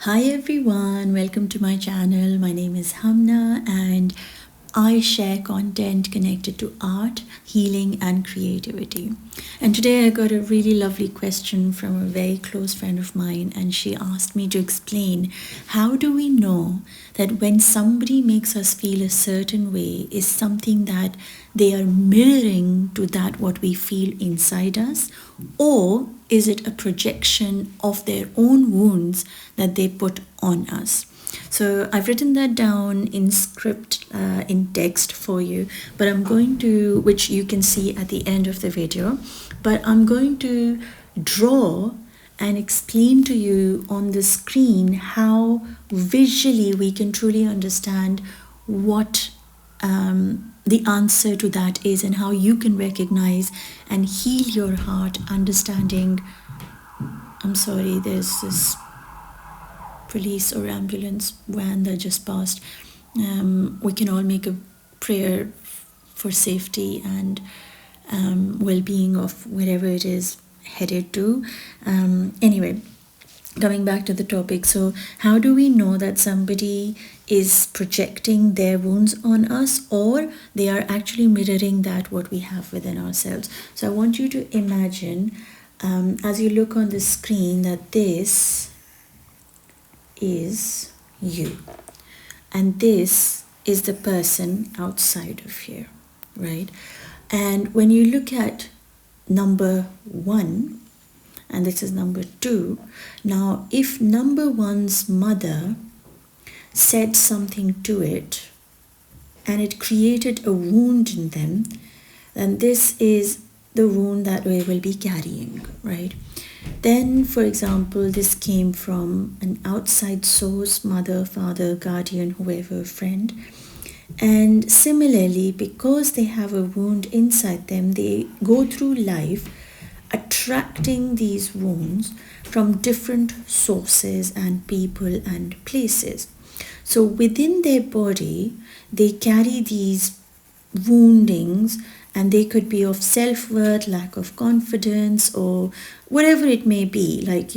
Hi everyone, welcome to my channel. My name is HUMNA and I share content connected to art, healing and creativity. And today I got a really lovely question from a very close friend of mine, and she asked me to explain, how do we know that when somebody makes us feel a certain way is something that they are mirroring to that what we feel inside us, or is it a projection of their own wounds that they put on us? So I've written that down in script, in text for you, but I'm going to, which you can see at the end of the video, but I'm going to draw and explain to you on the screen how visually we can truly understand what the answer to that is, and how you can recognize and heal your heart, understanding. I'm sorry, there's this police or ambulance van that just passed. We can all make a prayer for safety and well-being of wherever it is headed to. Anyway, coming back to the topic, so how do we know that somebody is projecting their wounds on us, or they are actually mirroring that what we have within ourselves? So I want you to imagine, as you look on the screen, that this is you and this is the person outside of here, right? And when you look at number 1 and this is number 2, now if number 1's mother said something to it and it created a wound in them, then this is the wound that we will be carrying, right? Then, for example, this came from an outside source, mother, father, guardian, whoever, friend. And similarly, because they have a wound inside them, they go through life attracting these wounds from different sources and people and places. So within their body, they carry these woundings, and they could be of self-worth, lack of confidence, or whatever it may be, like,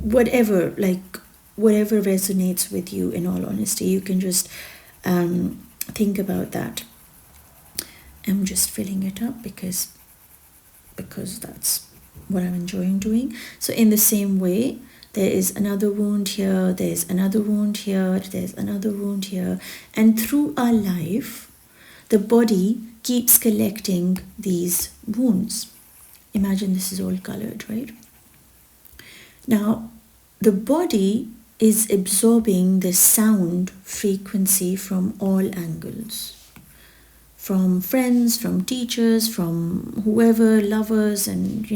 whatever resonates with you. In all honesty, you can just think about that. I'm just filling it up because that's what I'm enjoying doing. So in the same way, there is another wound here, there's another wound here, there's another wound here, and through our life, the body keeps collecting these wounds. Imagine this is all colored, right? Now, the body is absorbing the sound frequency from all angles. From friends, from teachers, from whoever, lovers and,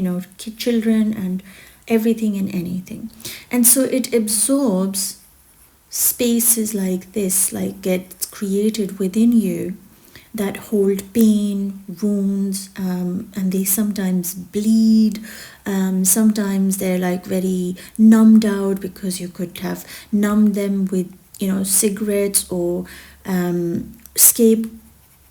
children and everything and anything. And so it absorbs spaces like this, like gets created within you, that hold pain, wounds, and they sometimes bleed. Sometimes they're like very numbed out because you could have numbed them with, cigarettes, or escape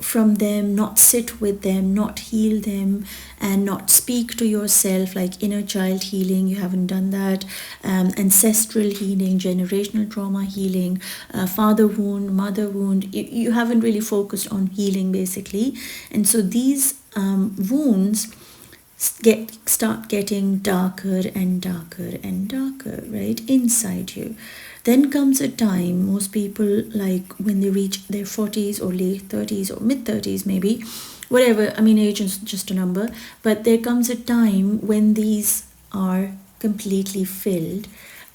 from them, not sit with them, not heal them, and not speak to yourself, like inner child healing. You haven't done that. Ancestral healing, generational trauma healing, father wound, mother wound. You haven't really focused on healing, basically. And so these wounds start getting darker and darker and darker, right, inside you. Then comes a time, most people, like when they reach their 40s or late 30s or mid 30s, maybe, whatever, age is just a number, but there comes a time when these are completely filled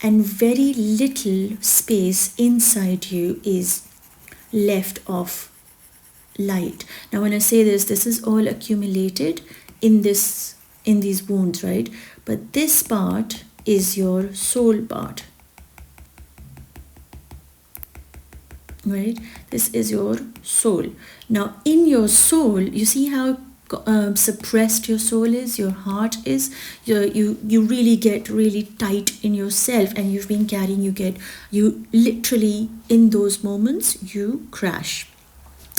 and very little space inside you is left of light. Now when I say this is all accumulated in these wounds, right? But this part is your soul part, right? This is your soul. Now in your soul, you see how suppressed your soul is, your heart is. You really get really tight in yourself, and you've been carrying, you literally, in those moments, you crash.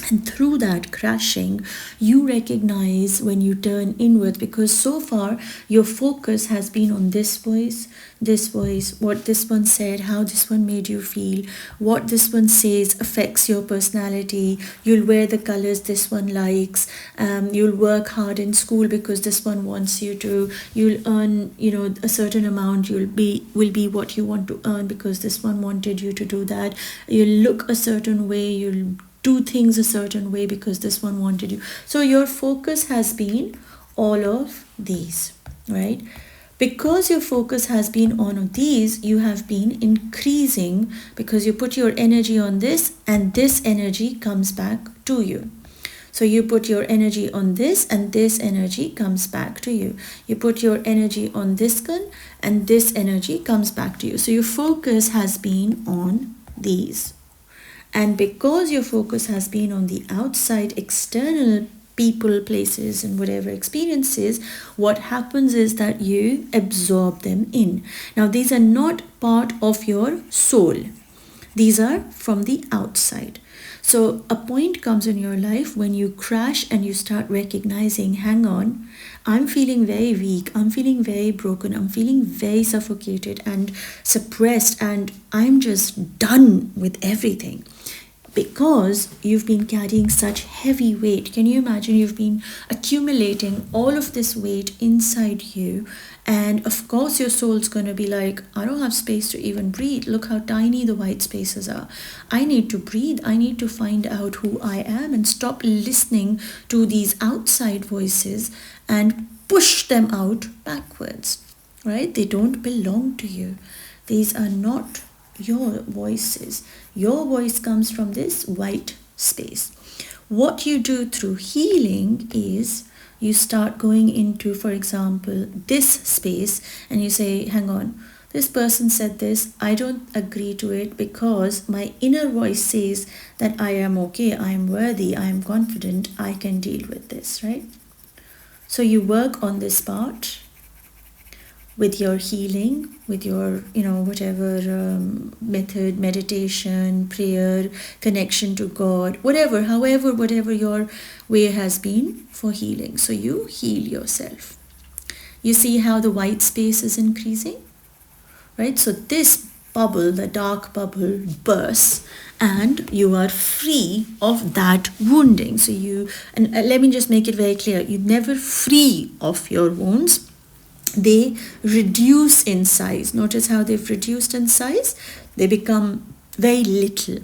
And through that crashing, you recognize when you turn inwards, because so far your focus has been on this voice, what this one said, how this one made you feel, what this one says affects your personality. You'll wear the colors this one likes. You'll work hard in school because this one wants you to. You'll earn, a certain amount. Will be what you want to earn because this one wanted you to do that. You'll look a certain way. You'll do things a certain way because this one wanted you. So your focus has been all of these, right? Because your focus has been on these, you have been increasing, because you put your energy on this and this energy comes back to you. So you put your energy on this and this energy comes back to you. You put your energy on this gun and this energy comes back to you. So your focus has been on these. And because your focus has been on the outside, external people, places, and whatever experiences, what happens is that you absorb them in. Now, these are not part of your soul. These are from the outside. So a point comes in your life when you crash and you start recognizing, hang on, I'm feeling very weak, I'm feeling very broken, I'm feeling very suffocated and suppressed, and I'm just done with everything. Because you've been carrying such heavy weight. Can you imagine? You've been accumulating all of this weight inside you, and of course your soul's going to be like, I don't have space to even breathe. Look how tiny the white spaces are. I need to breathe. I need to find out who I am and stop listening to these outside voices and push them out backwards, right? They don't belong to you. These are not your voices. Your voice comes from this white space. What you do through healing is you start going into, for example, this space, and you say, hang on, this person said this, I don't agree to it because my inner voice says that I am okay, I am worthy, I am confident, I can deal with this, right? So you work on this part with your healing, with your, whatever method, meditation, prayer, connection to God, whatever your way has been for healing. So you heal yourself. You see how the white space is increasing, right? So this bubble, the dark bubble, bursts and you are free of that wounding. So and let me just make it very clear, you're never free of your wounds. They reduce in size. Notice how they've reduced in size. They become very little.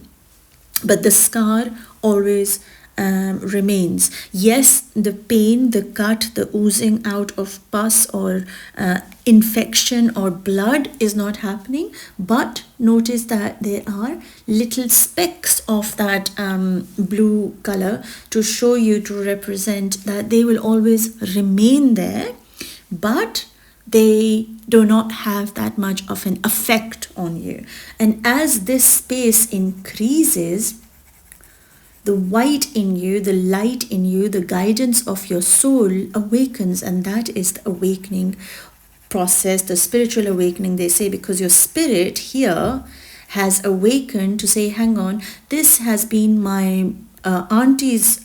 But the scar always remains. Yes, the pain, the cut, the oozing out of pus or infection or blood is not happening. But notice that there are little specks of that blue color to show you, to represent that they will always remain there. But they do not have that much of an effect on you. And as this space increases, the white in you, the light in you, the guidance of your soul awakens. And that is the awakening process, the spiritual awakening, they say, because your spirit here has awakened to say, hang on, this has been my auntie's,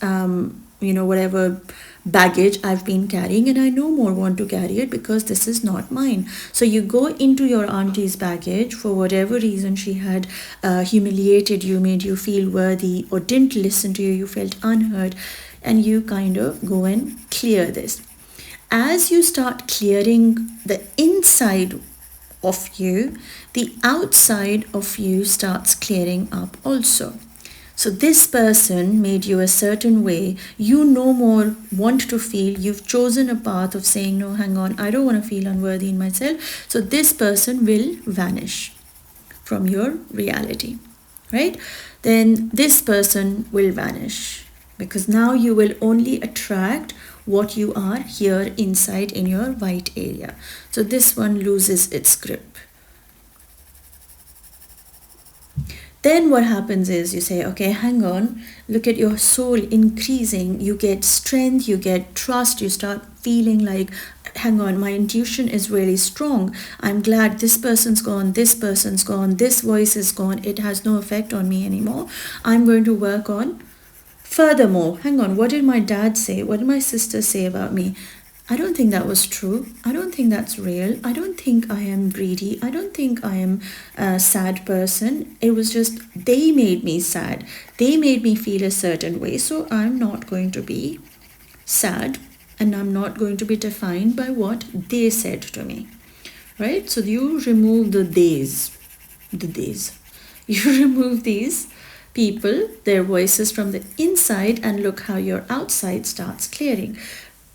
whatever baggage I've been carrying, and I no more want to carry it because this is not mine. So you go into your auntie's baggage. For whatever reason she had humiliated you, made you feel worthy, or didn't listen to you, you felt unheard, and you kind of go and clear this. As you start clearing the inside of you, the outside of you starts clearing up also. So this person made you a certain way. You no more want to feel. You've chosen a path of saying, no, hang on, I don't want to feel unworthy in myself. So this person will vanish from your reality, right? Then this person will vanish, because now you will only attract what you are here inside in your white area. So this one loses its grip. Then what happens is you say, okay, hang on, look at your soul increasing. You get strength, you get trust, you start feeling like, hang on, my intuition is really strong. I'm glad this person's gone, this person's gone, this voice is gone. It has no effect on me anymore. I'm going to work on Furthermore, hang on, what did my dad say? What did my sister say about me? I don't think that was true. I don't think that's real. I don't think I am greedy. I don't think I am a sad person. It was just they made me sad. They made me feel a certain way. So I'm not going to be sad, and I'm not going to be defined by what they said to me. Right? So you remove the days. The days. You remove these people, their voices from the inside, and look how your outside starts clearing.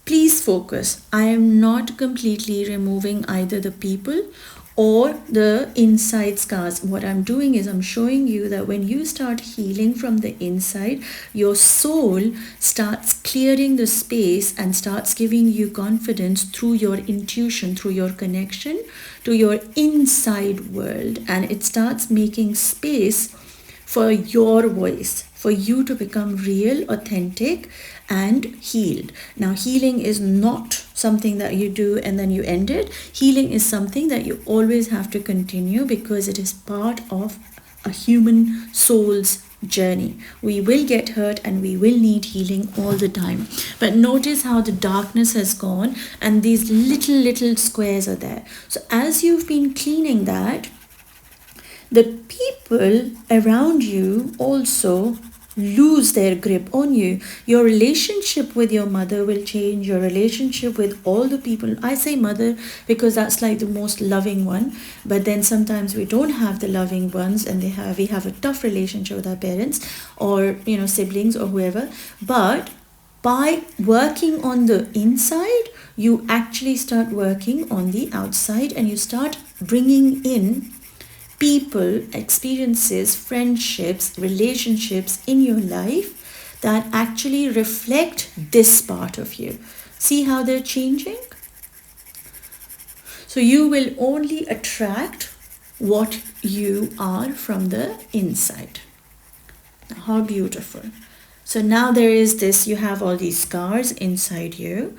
Please focus. I am not completely removing either the people or the inside scars. What I'm doing is I'm showing you that when you start healing from the inside, your soul starts clearing the space and starts giving you confidence through your intuition, through your connection to your inside world, and it starts making space for your voice, for you to become real, authentic, and healed. Now, healing is not something that you do and then you end it. Healing is something that you always have to continue because it is part of a human soul's journey. We will get hurt and we will need healing all the time. But notice how the darkness has gone and these little squares are there. So as you've been cleaning that, the people around you also lose their grip on you. Your relationship with your mother will change. Your relationship with all the people. I say mother because that's like the most loving one. But then sometimes we don't have the loving ones, and we have a tough relationship with our parents or siblings or whoever. But by working on the inside, you actually start working on the outside, and you start bringing in people, experiences, friendships, relationships in your life that actually reflect this part of you. See how they're changing? So you will only attract what you are from the inside. Now, how beautiful. So now there is this, you have all these scars inside you,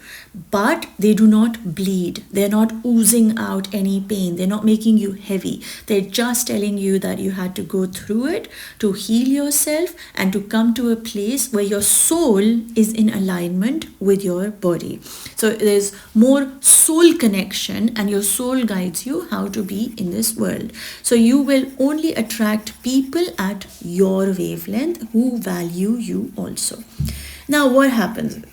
but they do not bleed. They're not oozing out any pain. They're not making you heavy. They're just telling you that you had to go through it to heal yourself and to come to a place where your soul is in alignment with your body. So there's more soul connection, and your soul guides you how to be in this world. So you will only attract people at your wavelength who value you also. Now what happens?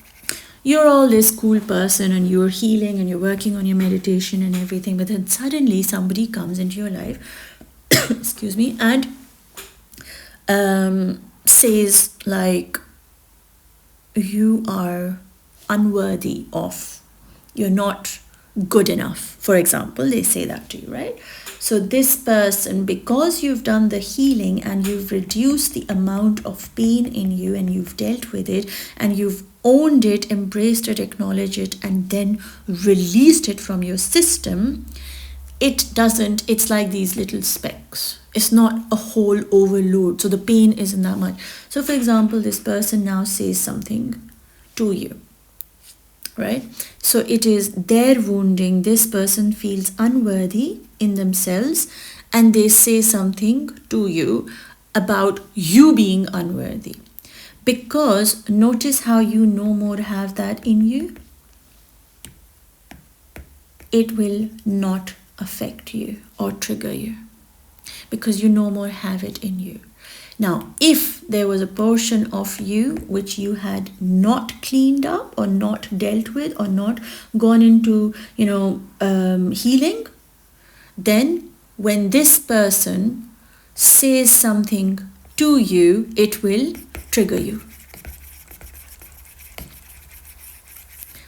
You're all this cool person and you're healing and you're working on your meditation and everything, but then suddenly somebody comes into your life excuse me, and says like, you are unworthy of, you're not good enough. For example, they say that to you, right? So this person, because you've done the healing and you've reduced the amount of pain in you and you've dealt with it and you've owned it, embraced it, acknowledged it, and then released it from your system, it's like these little specks. It's not a whole overload. So the pain isn't that much. So for example, this person now says something to you, right? So it is their wounding. This person feels unworthy in themselves and they say something to you about you being unworthy. Because notice how you no more have that in you. It will not affect you or trigger you because you no more have it in you. Now, if there was a portion of you which you had not cleaned up or not dealt with or not gone into, healing, then when this person says something to you, it will trigger you.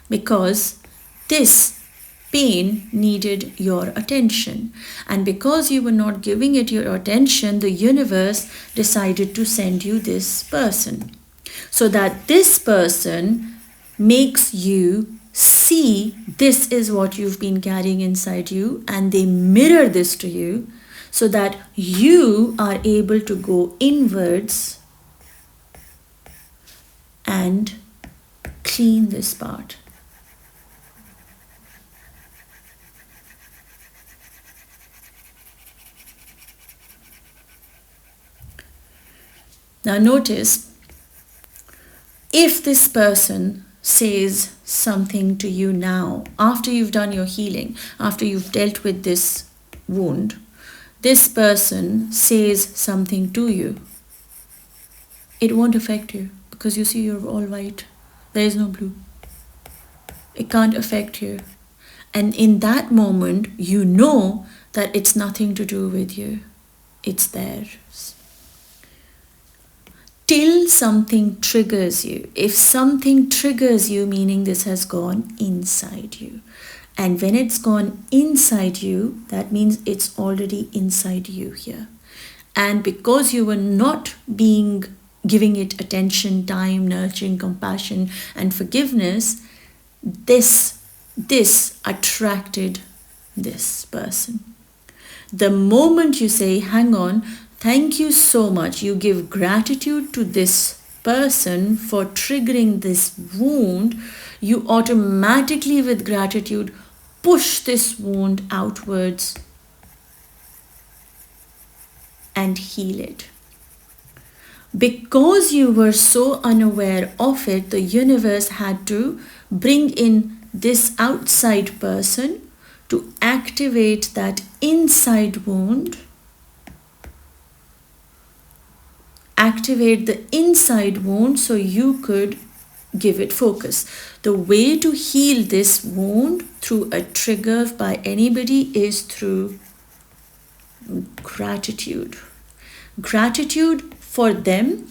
Because this pain needed your attention, and because you were not giving it your attention, the universe decided to send you this person so that this person makes you see this is what you've been carrying inside you, and they mirror this to you so that you are able to go inwards and clean this part. Now notice if this person says something to you now, after you've done your healing, after you've dealt with this wound, this person says something to you, it won't affect you, because you see, you're all white. There is no blue. It can't affect you. And in that moment, you know that it's nothing to do with you. It's theirs. Till something triggers you. If something triggers you, meaning this has gone inside you. And when it's gone inside you, that means it's already inside you here. And because you were not giving it attention, time, nurturing, compassion, and forgiveness, this attracted this person. The moment you say, hang on, thank you so much, you give gratitude to this person for triggering this wound, you automatically, with gratitude, push this wound outwards and heal it. Because you were so unaware of it, the universe had to bring in this outside person to activate that inside wound, activate the inside wound so you could give it focus. The way to heal this wound through a trigger by anybody is through gratitude. Gratitude for them,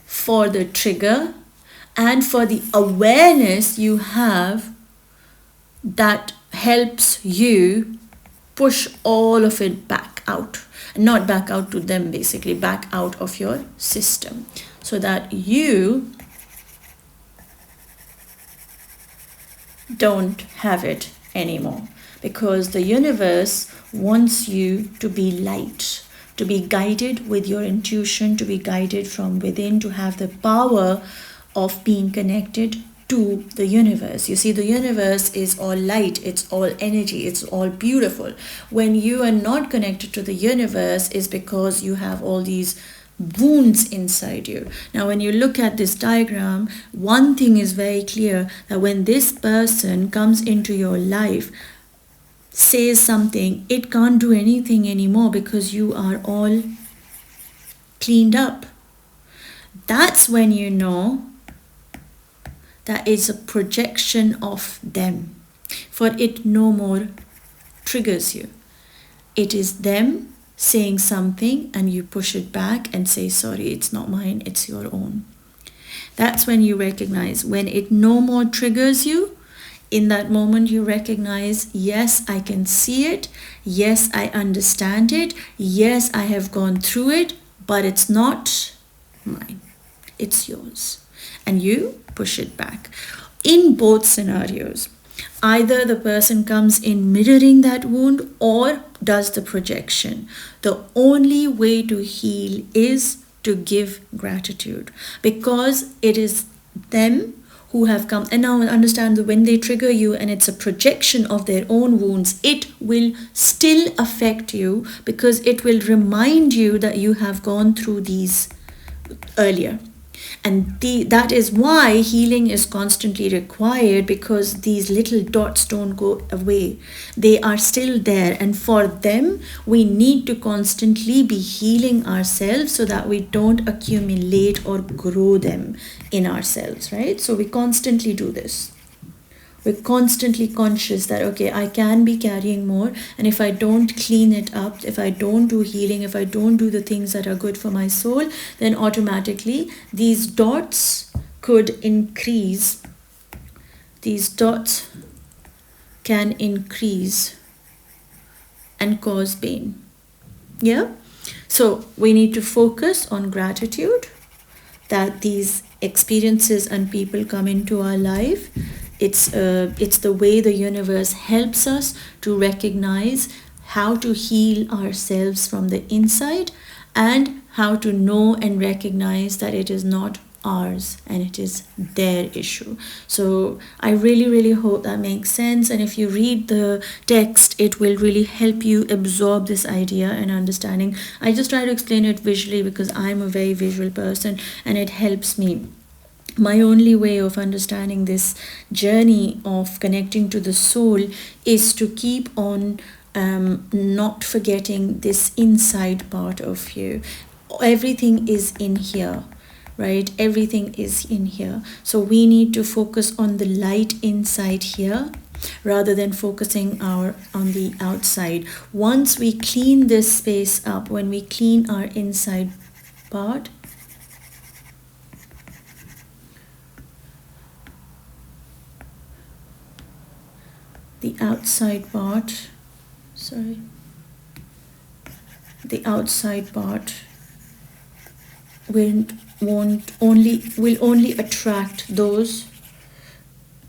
for the trigger, and for the awareness you have that helps you push all of it back out. Not back out to them, basically, back out of your system, so that you don't have it anymore. Because the universe wants you to be light, to be guided with your intuition, to be guided from within, to have the power of being connected to the universe. You see, the universe is all light, it's all energy, it's all beautiful. When you are not connected to the universe is because you have all these wounds inside you. Now, when you look at this diagram, one thing is very clear, that when this person comes into your life, says something, it can't do anything anymore because you are all cleaned up. That's when you know that it's a projection of them, for it no more triggers you. It is them saying something and you push it back and say, sorry, it's not mine, it's your own. That's when you recognize, when it no more triggers you, in that moment you recognize, yes, I can see it, yes, I understand it, yes, I have gone through it, but it's not mine, it's yours. And you push it back. In both scenarios, either the person comes in mirroring that wound or does the projection. The only way to heal is to give gratitude, because it is them who have come. And now understand that when they trigger you and it's a projection of their own wounds, it will still affect you, because it will remind you that you have gone through these earlier. And that is why healing is constantly required, because these little dots don't go away. They are still there. And for them, we need to constantly be healing ourselves so that we don't accumulate or grow them in ourselves, right? So we constantly do this. We're constantly conscious that, okay, I can be carrying more. And if I don't clean it up, if I don't do healing, if I don't do the things that are good for my soul, then automatically these dots could increase. These dots can increase and cause pain. Yeah? So we need to focus on gratitude, that these experiences and people come into our life. It's the way the universe helps us to recognize how to heal ourselves from the inside, and how to know and recognize that it is not ours and it is their issue. So I really hope that makes sense. And if you read the text, it will really help you absorb this idea and understanding. I just try to explain it visually because I'm a very visual person, and it helps me. My only way of understanding this journey of connecting to the soul is to keep on not forgetting this inside part of you. Everything is in here, right? Everything is in here. So we need to focus on the light inside here rather than focusing on the outside. Once we clean this space up, when we clean our inside part, the outside part, sorry, the outside part will only attract those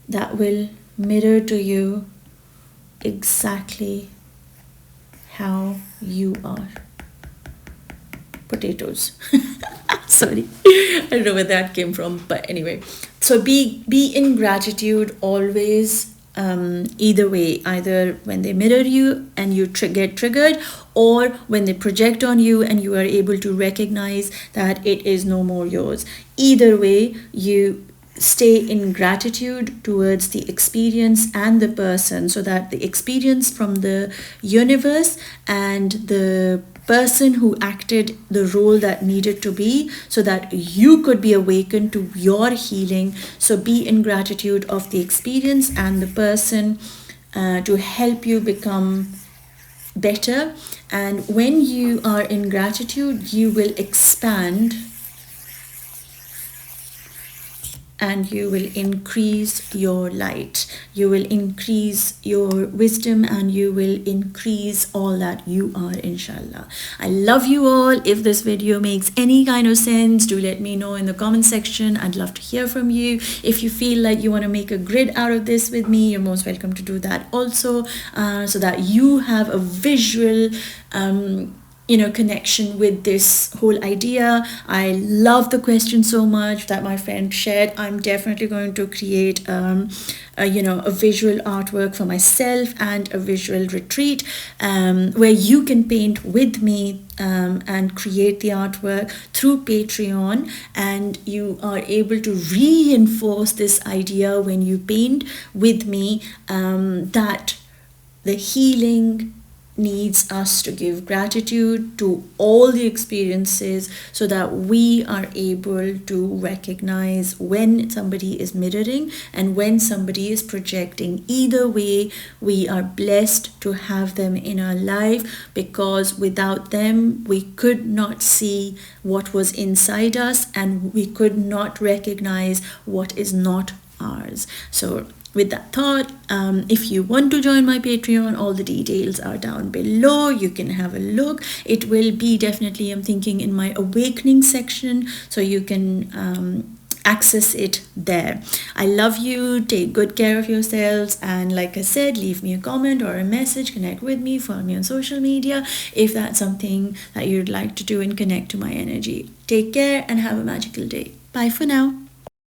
that will mirror to you exactly how you are. Potatoes. Sorry, I don't know where that came from, but anyway. So be in gratitude always. Either way, either when they mirror you and you get triggered, or when they project on you and you are able to recognize that it is no more yours. Either way, you stay in gratitude towards the experience and the person, so that the experience from the universe and the person who acted the role that needed to be, so that you could be awakened to your healing. So be in gratitude of the experience and the person to help you become better. And when you are in gratitude, you will expand and you will increase your light, you will increase your wisdom, and you will increase all that you are, inshallah. I love you all. If this video makes any kind of sense, do let me know in the comment section. I'd love to hear from you. If you feel like you want to make a grid out of this with me, you're most welcome to do that also, so that you have a visual connection with this whole idea. I love the question so much that my friend shared. I'm definitely going to create a visual artwork for myself and a visual retreat where you can paint with me and create the artwork through Patreon, and you are able to reinforce this idea when you paint with me, that the healing needs us to give gratitude to all the experiences, so that we are able to recognize when somebody is mirroring and when somebody is projecting. Either way, we are blessed to have them in our life, because without them we could not see what was inside us, and we could not recognize what is not ours. So with that thought, if you want to join my Patreon, all the details are down below. You can have a look. It will be definitely, I'm thinking, in my awakening section, so you can access it there. I love you. Take good care of yourselves, and like I said, leave me a comment or a message, connect with me, follow me on social media if that's something that you'd like to do and connect to my energy. Take care and have a magical day. Bye for now.